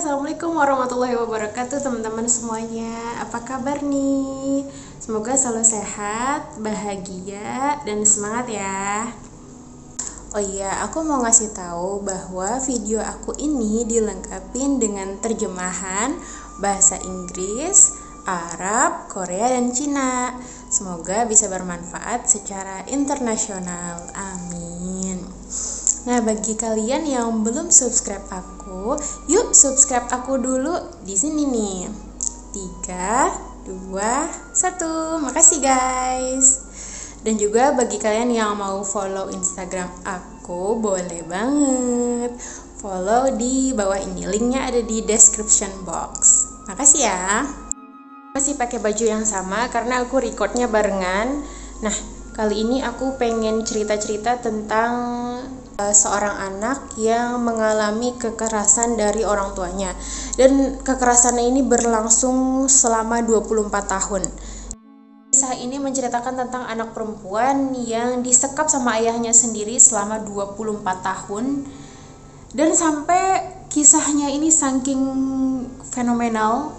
Assalamualaikum warahmatullahi wabarakatuh teman-teman semuanya. Apa kabar nih? Semoga selalu sehat, bahagia, dan semangat ya. Oh iya, aku mau ngasih tahu bahwa video aku ini dilengkapi dengan terjemahan bahasa Inggris, Arab, Korea, dan Cina. Semoga bisa bermanfaat secara internasional. Amin. Nah, bagi kalian yang belum subscribe aku, yuk subscribe aku dulu di sini nih. 3, 2, 1. Makasih guys. Dan juga bagi kalian yang mau follow Instagram aku, boleh banget. Follow di bawah ini, linknya ada di description box. Makasih ya. Masih pakai baju yang sama karena aku recordnya barengan. Nah, kali ini aku pengen cerita-cerita tentang seorang anak yang mengalami kekerasan dari orang tuanya. Dan kekerasannya ini berlangsung selama 24 tahun. Kisah ini menceritakan tentang anak perempuan yang disekap sama ayahnya sendiri selama 24 tahun. Dan sampai kisahnya ini saking fenomenal,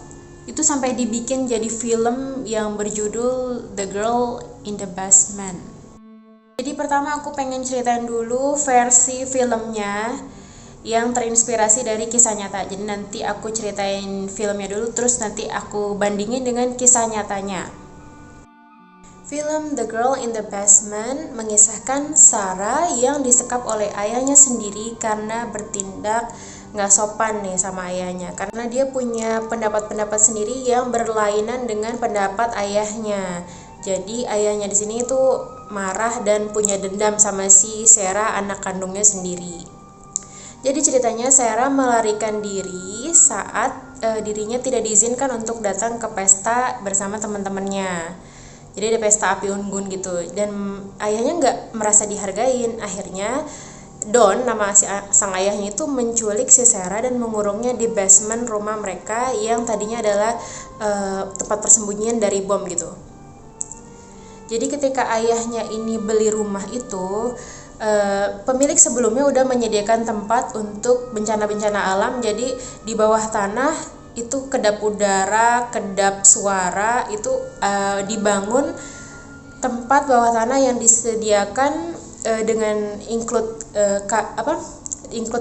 itu sampai dibikin jadi film yang berjudul The Girl in the Basement. Jadi pertama aku pengen ceritain dulu versi filmnya yang terinspirasi dari kisah nyata. Jadi nanti aku ceritain filmnya dulu, terus nanti aku bandingin dengan kisah nyatanya. Film The Girl in the Basement mengisahkan Sarah yang disekap oleh ayahnya sendiri karena bertindak nggak sopan nih sama ayahnya. Karena dia punya pendapat-pendapat sendiri yang berlainan dengan pendapat ayahnya. Jadi ayahnya di sini tuh marah dan punya dendam sama si Sarah, anak kandungnya sendiri. Jadi ceritanya Sarah melarikan diri saat dirinya tidak diizinkan untuk datang ke pesta bersama teman-temannya. Jadi ada pesta api unggun gitu, dan ayahnya nggak merasa dihargain. Akhirnya Don, nama sang ayahnya itu, menculik si Sarah dan mengurungnya di basement rumah mereka yang tadinya adalah tempat persembunyian dari bom gitu. Jadi ketika ayahnya ini beli rumah itu, pemilik sebelumnya udah menyediakan tempat untuk bencana-bencana alam. Jadi di bawah tanah itu kedap udara, kedap suara itu dibangun tempat bawah tanah yang disediakan dengan include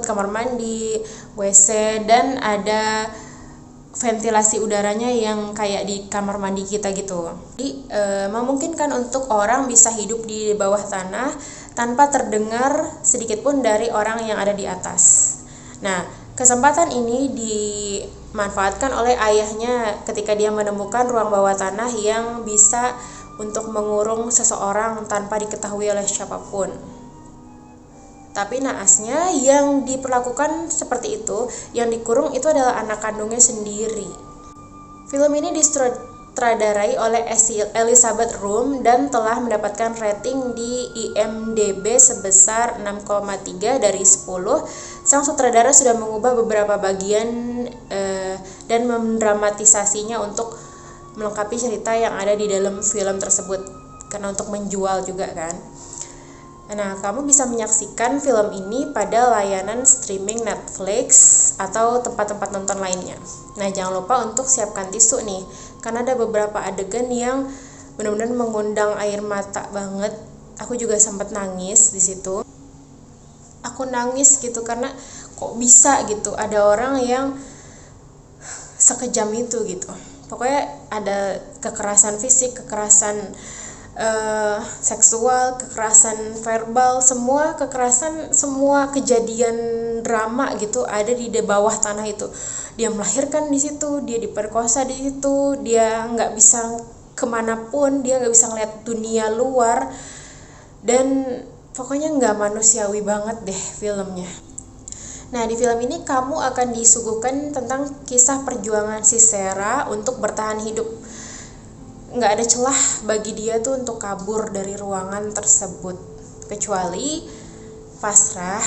kamar mandi, WC, dan ada ventilasi udaranya yang kayak di kamar mandi kita gitu. Jadi memungkinkan untuk orang bisa hidup di bawah tanah tanpa terdengar sedikit pun dari orang yang ada di atas. Nah, kesempatan ini dimanfaatkan oleh ayahnya ketika dia menemukan ruang bawah tanah yang bisa untuk mengurung seseorang tanpa diketahui oleh siapapun. Tapi naasnya yang diperlakukan seperti itu, yang dikurung itu adalah anak kandungnya sendiri. Film ini disutradarai oleh Elizabeth Room dan telah mendapatkan rating di IMDb sebesar 6,3 dari 10. Sang sutradara sudah mengubah beberapa bagian dan mendramatisasinya untuk melengkapi cerita yang ada di dalam film tersebut, karena untuk menjual juga kan. Nah, kamu bisa menyaksikan film ini pada layanan streaming Netflix atau tempat-tempat nonton lainnya. Nah, jangan lupa untuk siapkan tisu nih, karena ada beberapa adegan yang benar-benar mengundang air mata banget. Aku juga sempat nangis di situ. Aku nangis gitu karena kok bisa gitu ada orang yang sekejam itu gitu. Pokoknya ada kekerasan fisik, kekerasan seksual, kekerasan verbal, semua kekerasan, semua kejadian drama gitu ada di bawah tanah itu. Dia melahirkan di situ, dia diperkosa di situ, dia nggak bisa kemanapun, dia nggak bisa ngeliat dunia luar, dan pokoknya nggak manusiawi banget deh filmnya. Nah, di film ini kamu akan disuguhkan tentang kisah perjuangan si Sarah untuk bertahan hidup. Nggak ada celah bagi dia tuh untuk kabur dari ruangan tersebut, kecuali pasrah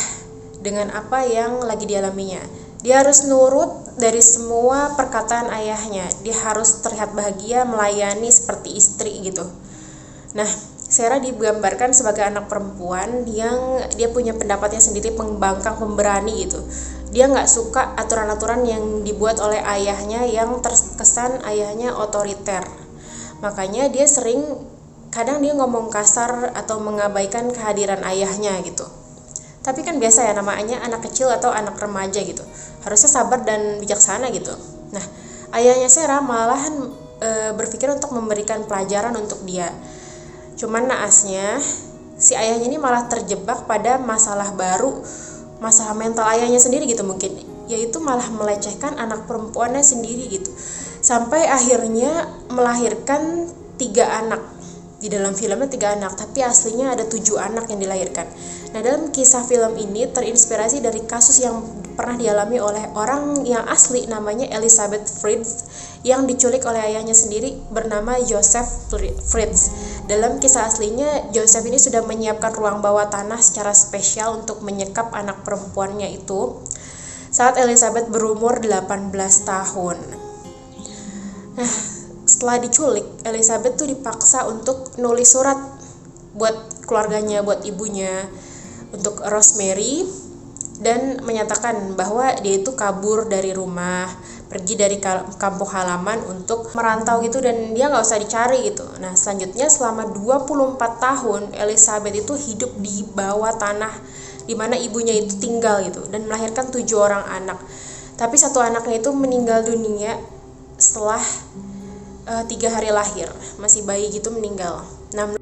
dengan apa yang lagi dialaminya. Dia harus nurut dari semua perkataan ayahnya. Dia harus terlihat bahagia, melayani seperti istri gitu. Nah, Sarah digambarkan sebagai anak perempuan yang dia punya pendapatnya sendiri, pembangkang, pemberani gitu. Dia nggak suka aturan-aturan yang dibuat oleh ayahnya yang terkesan ayahnya otoriter. Makanya dia kadang dia ngomong kasar atau mengabaikan kehadiran ayahnya gitu. Tapi kan biasa ya, namanya anak kecil atau anak remaja gitu, harusnya sabar dan bijaksana gitu. Nah, ayahnya Sarah malahan berpikir untuk memberikan pelajaran untuk dia. Cuman naasnya si ayahnya ini malah terjebak pada masalah baru, masalah mental ayahnya sendiri gitu mungkin, yaitu malah melecehkan anak perempuannya sendiri gitu, sampai akhirnya melahirkan 3 anak. Di dalam filmnya 3 anak, tapi aslinya ada 7 anak yang dilahirkan. Nah, dalam kisah film ini terinspirasi dari kasus yang pernah dialami oleh orang yang asli namanya Elizabeth Fritz, yang diculik oleh ayahnya sendiri bernama Joseph Fritz. Dalam kisah aslinya, Joseph ini sudah menyiapkan ruang bawah tanah secara spesial untuk menyekap anak perempuannya itu saat Elizabeth berumur 18 tahun. Nah, setelah diculik, Elizabeth tuh dipaksa untuk nulis surat buat keluarganya, buat ibunya, untuk Rosemary, dan menyatakan bahwa dia itu kabur dari rumah, pergi dari kampung halaman untuk merantau gitu, dan dia nggak usah dicari gitu. Nah, selanjutnya selama 24 tahun Elizabeth itu hidup di bawah tanah di mana ibunya itu tinggal gitu, dan melahirkan 7 orang anak. Tapi 1 anaknya itu meninggal dunia setelah 3 hari lahir, masih bayi gitu meninggal. Nah,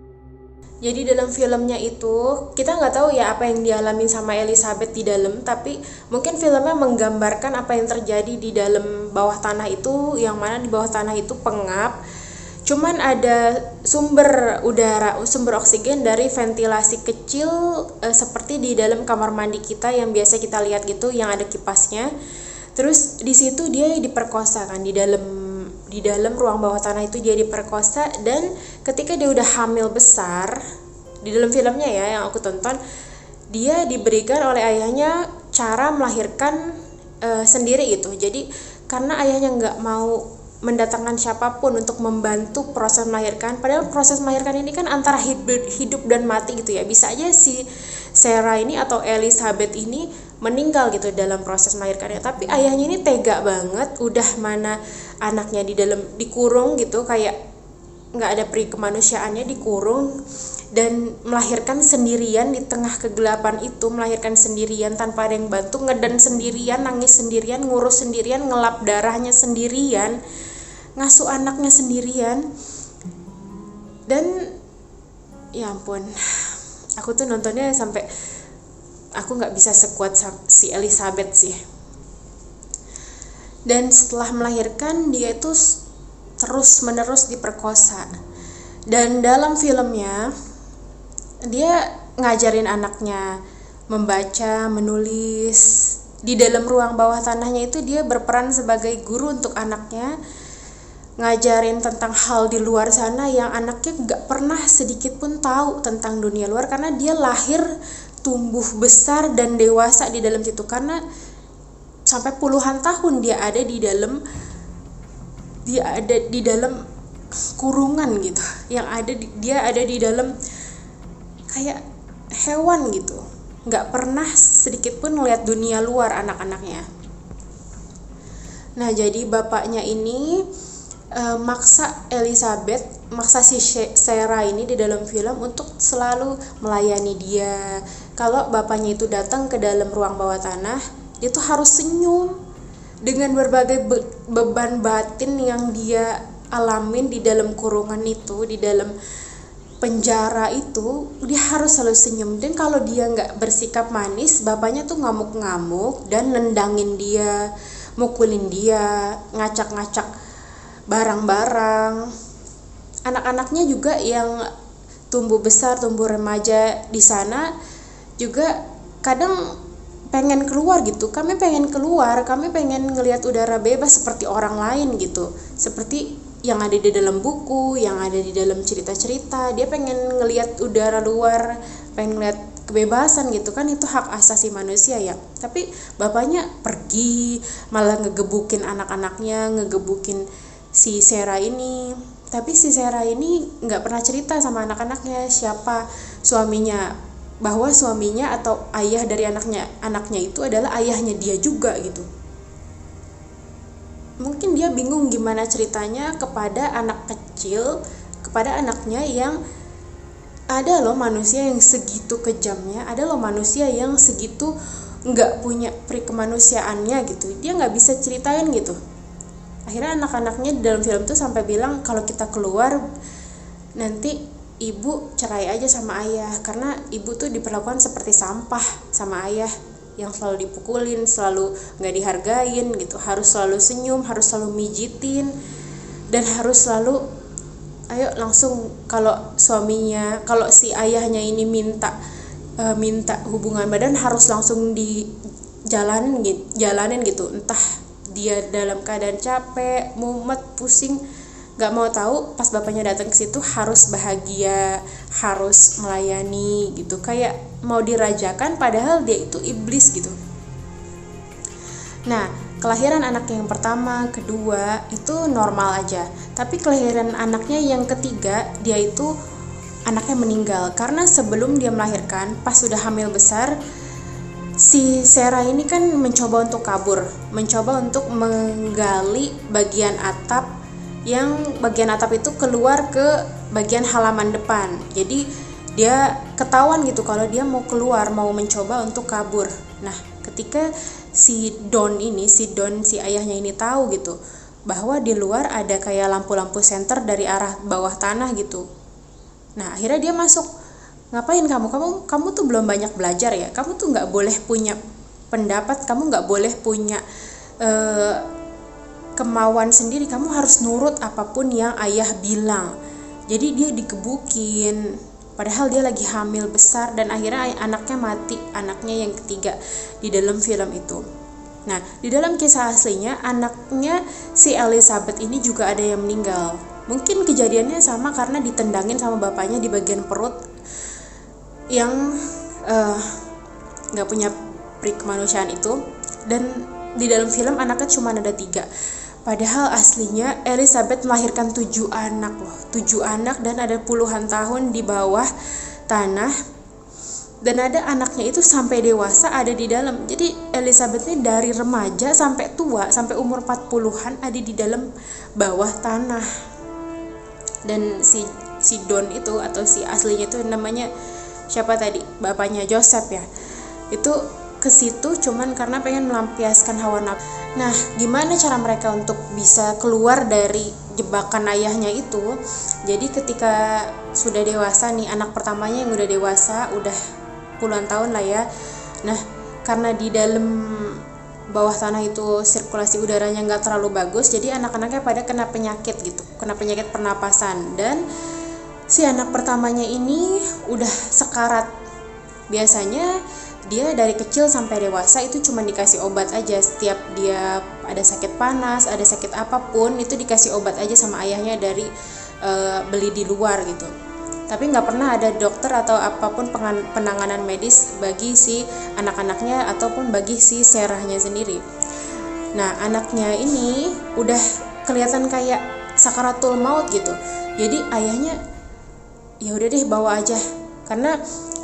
jadi dalam filmnya itu kita nggak tahu ya apa yang dialami sama Elizabeth di dalam, tapi mungkin filmnya menggambarkan apa yang terjadi di dalam bawah tanah itu, yang mana di bawah tanah itu pengap, cuman ada sumber udara, sumber oksigen dari ventilasi kecil, seperti di dalam kamar mandi kita yang biasa kita lihat gitu, yang ada kipasnya. Terus di situ dia diperkosa kan, di dalam ruang bawah tanah itu dia diperkosa, dan ketika dia udah hamil besar, di dalam filmnya ya yang aku tonton, dia diberikan oleh ayahnya cara melahirkan sendiri gitu. Jadi karena ayahnya nggak mau mendatangkan siapapun untuk membantu proses melahirkan, padahal proses melahirkan ini kan antara hidup dan mati gitu ya, bisa aja si Sarah ini atau Elizabeth ini meninggal gitu dalam proses melahirkannya. Tapi ayahnya ini tega banget, udah mana anaknya dikurung gitu, kayak nggak ada peri kemanusiaannya, dikurung dan melahirkan sendirian di tengah kegelapan itu, melahirkan sendirian tanpa ada yang bantu, ngeden sendirian, nangis sendirian, ngurus sendirian, ngelap darahnya sendirian, ngasuh anaknya sendirian. Dan ya ampun, aku tuh nontonnya sampai aku nggak bisa sekuat si Elizabeth sih. Dan setelah melahirkan, dia itu terus menerus diperkosa. Dan dalam filmnya dia ngajarin anaknya membaca, menulis. Di dalam ruang bawah tanahnya itu dia berperan sebagai guru untuk anaknya, ngajarin tentang hal di luar sana yang anaknya gak pernah sedikit pun tahu tentang dunia luar, karena dia lahir, tumbuh besar dan dewasa di dalam situ, karena sampai puluhan tahun dia ada di dalam kurungan gitu, dia ada di dalam kayak hewan gitu, nggak pernah sedikit pun ngeliat dunia luar anak-anaknya. Nah, jadi bapaknya ini maksa si Sarah ini di dalam film untuk selalu melayani dia. Kalau bapaknya itu datang ke dalam ruang bawah tanah, dia tuh harus senyum dengan berbagai beban batin yang dia alamin di dalam kurungan itu, di dalam penjara itu. Dia harus selalu senyum, dan kalau dia nggak bersikap manis, bapaknya tuh ngamuk-ngamuk dan nendangin dia, mukulin dia, ngacak-ngacak barang-barang. Anak-anaknya juga yang tumbuh besar, tumbuh remaja di sana juga kadang pengen keluar gitu. Kami pengen keluar, kami pengen ngelihat udara bebas seperti orang lain gitu, seperti yang ada di dalam buku, yang ada di dalam cerita-cerita. Dia pengen ngelihat udara luar, pengen ngelihat kebebasan gitu kan, itu hak asasi manusia ya. Tapi bapaknya pergi, malah ngegebukin anak-anaknya, ngegebukin si Sarah ini. Tapi si Sarah ini nggak pernah cerita sama anak-anaknya siapa suaminya bahwa suaminya atau ayah dari anaknya itu adalah ayahnya dia juga gitu. Mungkin dia bingung gimana ceritanya kepada anak kecil, kepada anaknya yang ada loh manusia yang segitu kejamnya, ada loh manusia yang segitu nggak punya peri kemanusiaannya gitu. Dia nggak bisa ceritain gitu. Akhirnya anak-anaknya dalam film tuh sampai bilang kalau kita keluar nanti ibu cerai aja sama ayah, karena ibu tuh diperlakukan seperti sampah sama ayah, yang selalu dipukulin, selalu nggak dihargain gitu, harus selalu senyum, harus selalu mijitin, dan harus selalu ayo langsung kalau si ayahnya ini minta hubungan badan harus langsung jalanin gitu, entah dia dalam keadaan capek, mumet, pusing, nggak mau tahu, pas bapaknya datang ke situ harus bahagia, harus melayani gitu, kayak mau dirajakan padahal dia itu iblis gitu. Nah, kelahiran anak yang pertama, kedua itu normal aja, tapi kelahiran anaknya yang ketiga, dia itu anaknya meninggal karena sebelum dia melahirkan, pas sudah hamil besar, si Sarah ini kan mencoba untuk kabur, mencoba untuk menggali bagian atap, yang bagian atap itu keluar ke bagian halaman depan. Jadi dia ketahuan gitu kalau dia mau keluar, mau mencoba untuk kabur. Nah, ketika si ayahnya ini tahu gitu bahwa di luar ada kayak lampu-lampu senter dari arah bawah tanah gitu. Nah, akhirnya dia masuk. Ngapain kamu tuh belum banyak belajar ya, kamu tuh nggak boleh punya pendapat, kamu nggak boleh punya kemauan sendiri, kamu harus nurut apapun yang ayah bilang. Jadi dia dikebukin padahal dia lagi hamil besar, dan akhirnya anaknya mati, anaknya yang ketiga di dalam film itu. Nah, di dalam kisah aslinya anaknya si Elizabeth ini juga ada yang meninggal. Mungkin kejadiannya sama karena ditendangin sama bapaknya di bagian perut, yang gak punya peri kemanusiaan itu. Dan di dalam film anaknya cuma ada 3, padahal aslinya Elizabeth melahirkan 7 anak loh, 7 anak, dan ada puluhan tahun di bawah tanah, dan ada anaknya itu sampai dewasa ada di dalam. Jadi Elizabeth ini dari remaja sampai tua, sampai umur 40-an ada di dalam bawah tanah. Dan si Don itu, atau si aslinya itu namanya siapa tadi, bapaknya Joseph ya, itu ke situ cuman karena pengen melampiaskan hawa nafsu. Nah, gimana cara mereka untuk bisa keluar dari jebakan ayahnya itu? Jadi ketika sudah dewasa nih, anak pertamanya yang udah dewasa, udah puluhan tahun lah ya. Nah, karena di dalam bawah tanah itu sirkulasi udaranya nggak terlalu bagus, jadi anak-anaknya pada kena penyakit gitu, kena penyakit pernapasan. Dan si anak pertamanya ini udah sekarat. Biasanya dia dari kecil sampai dewasa itu cuma dikasih obat aja. Setiap dia ada sakit panas, ada sakit apapun, itu dikasih obat aja sama ayahnya dari beli di luar gitu. Tapi nggak pernah ada dokter atau apapun penanganan medis bagi si anak-anaknya ataupun bagi si Sarahnya sendiri. Nah, anaknya ini udah kelihatan kayak sakaratul maut gitu. Jadi ayahnya ya udah deh bawa aja, karena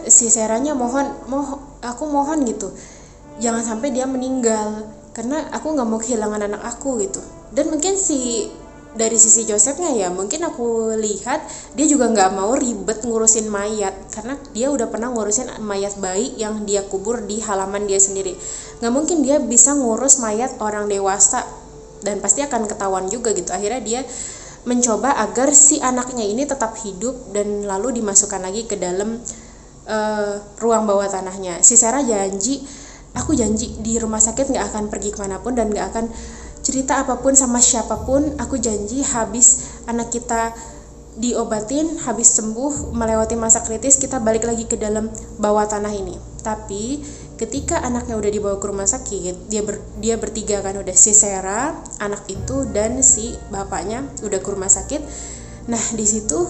si Sarahnya aku mohon gitu, jangan sampai dia meninggal, karena aku nggak mau kehilangan anak aku gitu. Dan mungkin dari sisi Josephnya ya, mungkin aku lihat dia juga nggak mau ribet ngurusin mayat, karena dia udah pernah ngurusin mayat bayi yang dia kubur di halaman dia sendiri. Nggak mungkin dia bisa ngurus mayat orang dewasa, dan pasti akan ketahuan juga gitu. Akhirnya dia mencoba agar si anaknya ini tetap hidup dan lalu dimasukkan lagi ke dalam ruang bawah tanahnya. Si Sarah aku janji di rumah sakit gak akan pergi kemanapun dan gak akan cerita apapun sama siapapun. Aku janji habis anak kita diobatin, habis sembuh, melewati masa kritis, kita balik lagi ke dalam bawah tanah ini. Tapi ketika anaknya udah dibawa ke rumah sakit, dia bertiga kan, udah si Sarah, anak itu, dan si bapaknya udah ke rumah sakit. Nah, di situ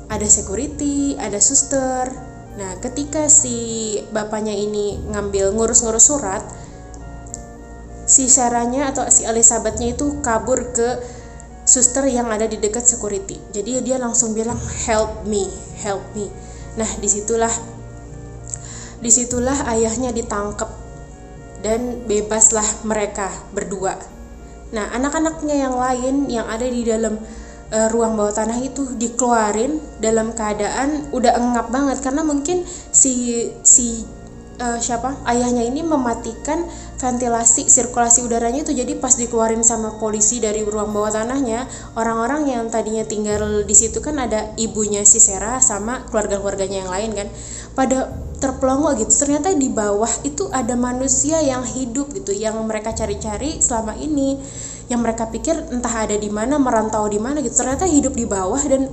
ada security, ada suster. Nah, ketika si bapaknya ini ngurus-ngurus surat, si Sarahnya atau si Elizabethnya itu kabur ke suster yang ada di dekat security. Jadi dia langsung bilang help me. Nah, disitulah Disitulah ayahnya ditangkap dan bebaslah mereka berdua. Nah, anak-anaknya yang lain yang ada di dalam ruang bawah tanah itu dikeluarin dalam keadaan udah engap banget, karena mungkin si ayahnya ini mematikan ventilasi sirkulasi udaranya itu. Jadi pas dikeluarin sama polisi dari ruang bawah tanahnya, orang-orang yang tadinya tinggal di situ kan ada ibunya si Sarah sama keluarga-keluarganya yang lain kan, pada terpelongo gitu. Ternyata di bawah itu ada manusia yang hidup gitu, yang mereka cari-cari selama ini, yang mereka pikir entah ada di mana, merantau di mana gitu. Ternyata hidup di bawah dan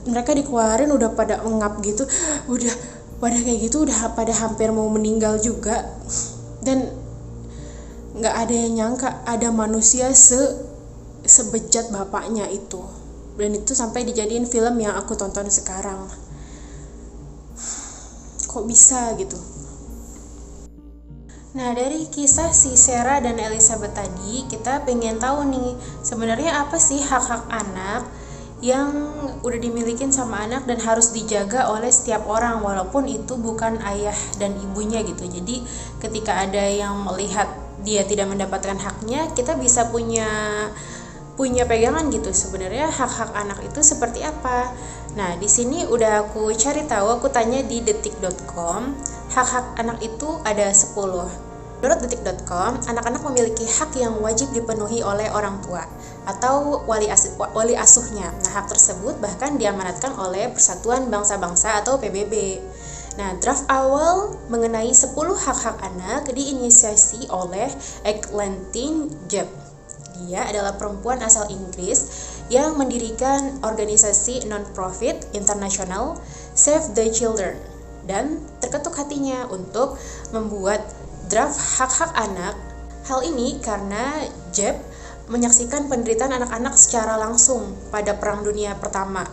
mereka dikeluarin udah pada engap gitu, udah pada kayak gitu, udah pada hampir mau meninggal juga. Dan nggak ada yang nyangka ada manusia sebejat bapaknya itu. Dan itu sampai dijadiin film yang aku tonton sekarang. Kok bisa gitu? Nah, dari kisah si Sarah dan Elizabeth tadi, kita pengen tahu nih, sebenarnya apa sih hak-hak anak yang udah dimilikin sama anak dan harus dijaga oleh setiap orang, walaupun itu bukan ayah dan ibunya gitu. Jadi ketika ada yang melihat dia tidak mendapatkan haknya, kita bisa punya pegangan gitu, sebenarnya hak-hak anak itu seperti apa. Nah, di sini udah aku cari tahu, aku tanya di detik.com, hak-hak anak itu ada 10. Menurut detik.com, anak-anak memiliki hak yang wajib dipenuhi oleh orang tua atau wali asuhnya. Nah, hak tersebut bahkan diamanatkan oleh Persatuan Bangsa-Bangsa atau PBB. Nah, draft awal mengenai 10 hak-hak anak diinisiasi oleh Eglantine Jebb. Dia adalah perempuan asal Inggris yang mendirikan organisasi non-profit internasional Save the Children dan terketuk hatinya untuk membuat draft hak-hak anak. Hal ini karena Jebb menyaksikan penderitaan anak-anak secara langsung pada Perang Dunia Pertama.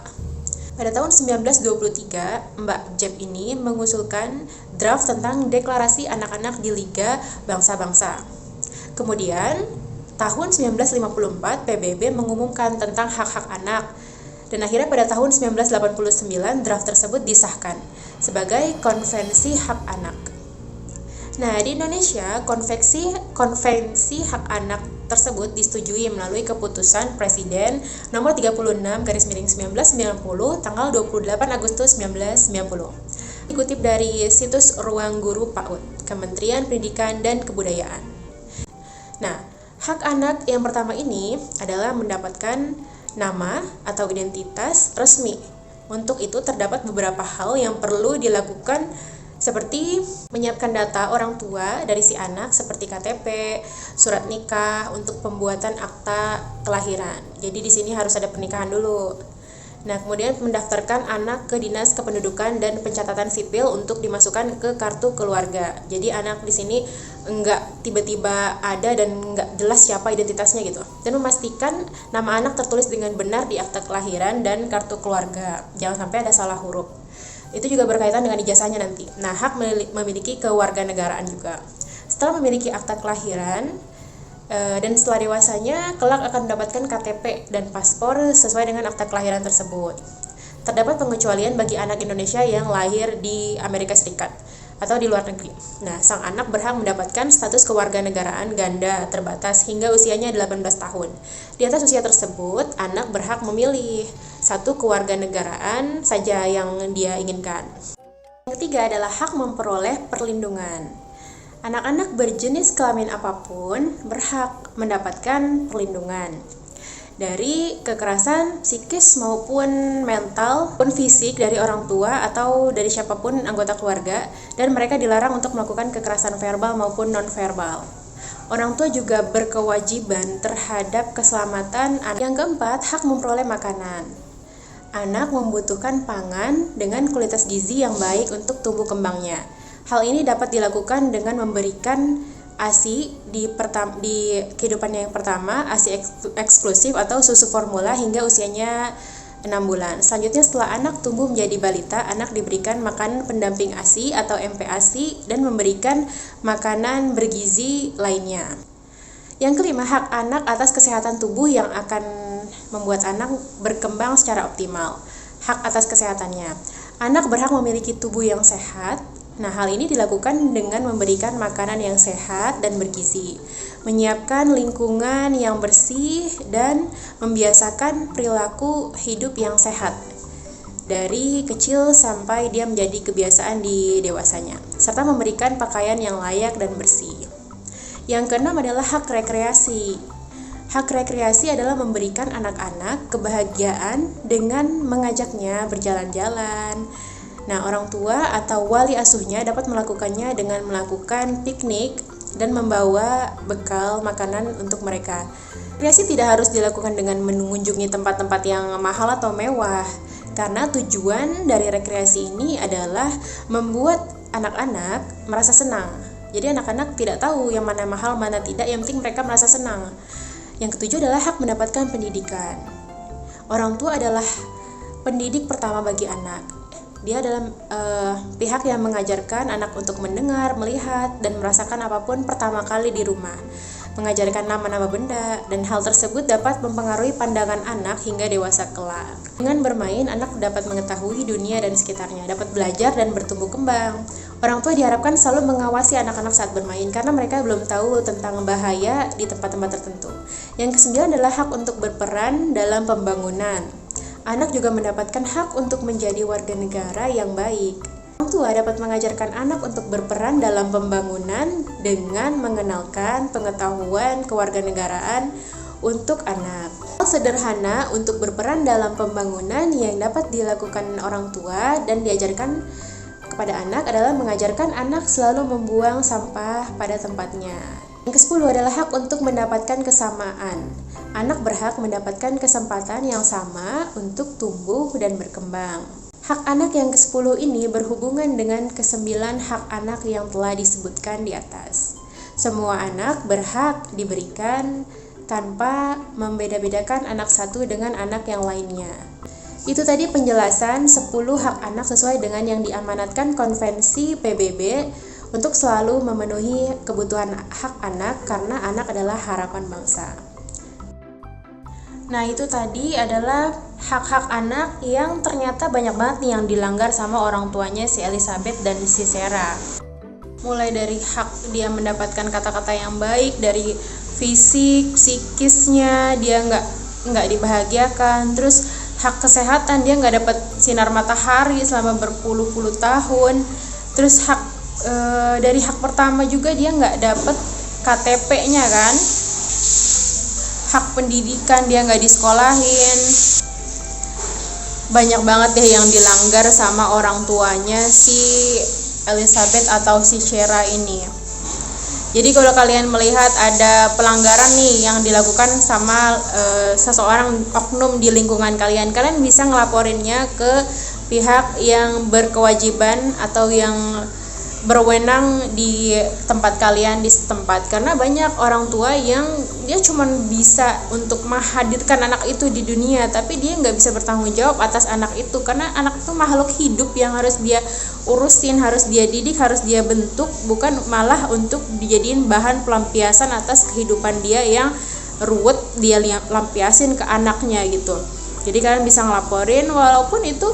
Pada tahun 1923, Mbak Jebb ini mengusulkan draft tentang deklarasi anak-anak di Liga Bangsa-Bangsa. Kemudian, tahun 1954, PBB mengumumkan tentang hak-hak anak. Dan akhirnya pada tahun 1989, draft tersebut disahkan sebagai Konvensi Hak Anak. Nah, di Indonesia, konvensi hak anak tersebut disetujui melalui keputusan Presiden nomor 36/1990 tanggal 28 Agustus 1990. Dikutip dari situs Ruang Guru PAUD, Kementerian Pendidikan dan Kebudayaan. Nah, hak anak yang pertama ini adalah mendapatkan nama atau identitas resmi. Untuk itu terdapat beberapa hal yang perlu dilakukan, seperti menyiapkan data orang tua dari si anak seperti KTP, surat nikah untuk pembuatan akta kelahiran. Jadi di sini harus ada pernikahan dulu. Nah, kemudian mendaftarkan anak ke Dinas Kependudukan dan Pencatatan Sipil untuk dimasukkan ke kartu keluarga. Jadi anak di sini enggak tiba-tiba ada dan enggak jelas siapa identitasnya gitu. Dan memastikan nama anak tertulis dengan benar di akta kelahiran dan kartu keluarga. Jangan sampai ada salah huruf. Itu juga berkaitan dengan ijazahnya nanti. Nah, hak memiliki kewarganegaraan juga. Setelah memiliki akta kelahiran dan setelah dewasanya, kelak akan mendapatkan KTP dan paspor sesuai dengan akta kelahiran tersebut. Terdapat pengecualian bagi anak Indonesia yang lahir di Amerika Serikat atau di luar negeri. Nah, sang anak berhak mendapatkan status kewarganegaraan ganda terbatas hingga usianya 18 tahun. Di atas usia tersebut, anak berhak memilih satu kewarganegaraan saja yang dia inginkan. Yang ketiga adalah hak memperoleh perlindungan. Anak-anak berjenis kelamin apapun berhak mendapatkan perlindungan dari kekerasan psikis maupun mental maupun fisik dari orang tua atau dari siapapun anggota keluarga, dan mereka dilarang untuk melakukan kekerasan verbal maupun non-verbal. Orang tua juga berkewajiban terhadap keselamatan anak. Yang keempat, hak memperoleh makanan. Anak membutuhkan pangan dengan kualitas gizi yang baik untuk tumbuh kembangnya. Hal ini dapat dilakukan dengan memberikan ASI di kehidupannya yang pertama, ASI eksklusif atau susu formula hingga usianya 6 bulan. Selanjutnya, setelah anak tumbuh menjadi balita, anak diberikan makanan pendamping ASI atau MPASI dan memberikan makanan bergizi lainnya. Yang kelima, hak anak atas kesehatan tubuh yang akan membuat anak berkembang secara optimal. Hak atas kesehatannya. Anak berhak memiliki tubuh yang sehat, Nah, hal ini dilakukan dengan memberikan makanan yang sehat dan bergizi, menyiapkan lingkungan yang bersih, dan membiasakan perilaku hidup yang sehat dari kecil sampai dia menjadi kebiasaan di dewasanya, serta memberikan pakaian yang layak dan bersih. Yang keenam adalah hak rekreasi. Hak rekreasi adalah memberikan anak-anak kebahagiaan dengan mengajaknya berjalan-jalan. Nah, orang tua atau wali asuhnya dapat melakukannya dengan melakukan piknik dan membawa bekal makanan untuk mereka. Rekreasi tidak harus dilakukan dengan mengunjungi tempat-tempat yang mahal atau mewah, karena tujuan dari rekreasi ini adalah membuat anak-anak merasa senang. Jadi anak-anak tidak tahu yang mana mahal, mana tidak, yang penting mereka merasa senang. Yang ketujuh adalah hak mendapatkan pendidikan. Orang tua adalah pendidik pertama bagi anak. Dia adalah pihak yang mengajarkan anak untuk mendengar, melihat, dan merasakan apapun pertama kali di rumah. Mengajarkan nama-nama benda, dan hal tersebut dapat mempengaruhi pandangan anak hingga dewasa kelak. Dengan bermain, anak dapat mengetahui dunia dan sekitarnya, dapat belajar dan bertumbuh kembang. Orang tua diharapkan selalu mengawasi anak-anak saat bermain, karena mereka belum tahu tentang bahaya di tempat-tempat tertentu. Yang kesembilan adalah hak untuk berperan dalam pembangunan. Anak juga mendapatkan hak untuk menjadi warga negara yang baik. Orang tua dapat mengajarkan anak untuk berperan dalam pembangunan dengan mengenalkan pengetahuan kewarganegaraan untuk anak. Hal sederhana untuk berperan dalam pembangunan yang dapat dilakukan orang tua dan diajarkan kepada anak adalah mengajarkan anak selalu membuang sampah pada tempatnya. Yang ke-10 adalah hak untuk mendapatkan kesamaan. Anak berhak mendapatkan kesempatan yang sama untuk tumbuh dan berkembang. Hak anak yang ke-10 ini berhubungan dengan ke-9 hak anak yang telah disebutkan di atas. Semua anak berhak diberikan tanpa membeda-bedakan anak satu dengan anak yang lainnya. Itu tadi penjelasan 10 hak anak sesuai dengan yang diamanatkan Konvensi PBB untuk selalu memenuhi kebutuhan hak anak, karena anak adalah harapan bangsa. Nah, itu tadi adalah hak-hak anak yang ternyata banyak banget nih yang dilanggar sama orang tuanya si Elizabeth dan si Sarah. Mulai dari hak dia mendapatkan kata-kata yang baik, dari fisik, psikisnya dia nggak dibahagiakan, terus hak kesehatan dia nggak dapat sinar matahari selama berpuluh-puluh tahun, terus dari hak pertama juga dia nggak dapat KTP-nya kan. Hak pendidikan dia nggak disekolahin. Banyak banget deh yang dilanggar sama orang tuanya si Elizabeth atau si Sarah ini. Jadi kalau kalian melihat ada pelanggaran nih yang dilakukan sama seseorang oknum di lingkungan kalian, kalian bisa ngelaporinnya ke pihak yang berkewajiban atau yang berwenang di tempat kalian di setempat, karena banyak orang tua yang dia cuma bisa untuk menghadirkan anak itu di dunia, tapi dia nggak bisa bertanggung jawab atas anak itu, karena anak itu makhluk hidup yang harus dia urusin, harus dia didik, harus dia bentuk, bukan malah untuk dijadiin bahan pelampiasan atas kehidupan dia yang ruwet dia lampiasin ke anaknya gitu. Jadi kalian bisa ngelaporin walaupun itu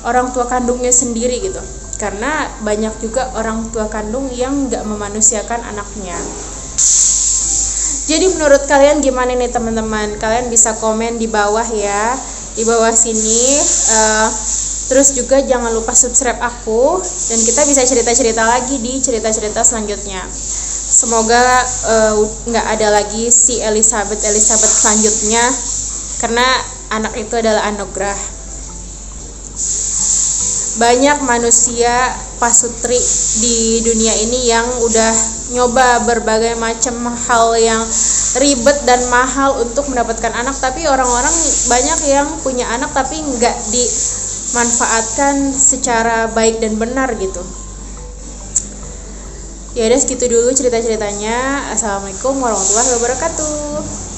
orang tua kandungnya sendiri gitu. Karena banyak juga orang tua kandung yang nggak memanusiakan anaknya. Jadi menurut kalian gimana nih teman-teman? Kalian bisa komen di bawah ya, di bawah sini. Terus juga jangan lupa subscribe aku, dan kita bisa cerita-cerita lagi di cerita-cerita selanjutnya. Semoga nggak ada lagi si Elizabeth selanjutnya, karena anak itu adalah anugerah. Banyak manusia pasutri di dunia ini yang udah nyoba berbagai macam hal yang ribet dan mahal untuk mendapatkan anak, tapi orang-orang banyak yang punya anak tapi nggak dimanfaatkan secara baik dan benar gitu. Ya udah, segitu dulu cerita-ceritanya. Assalamualaikum warahmatullahi wabarakatuh.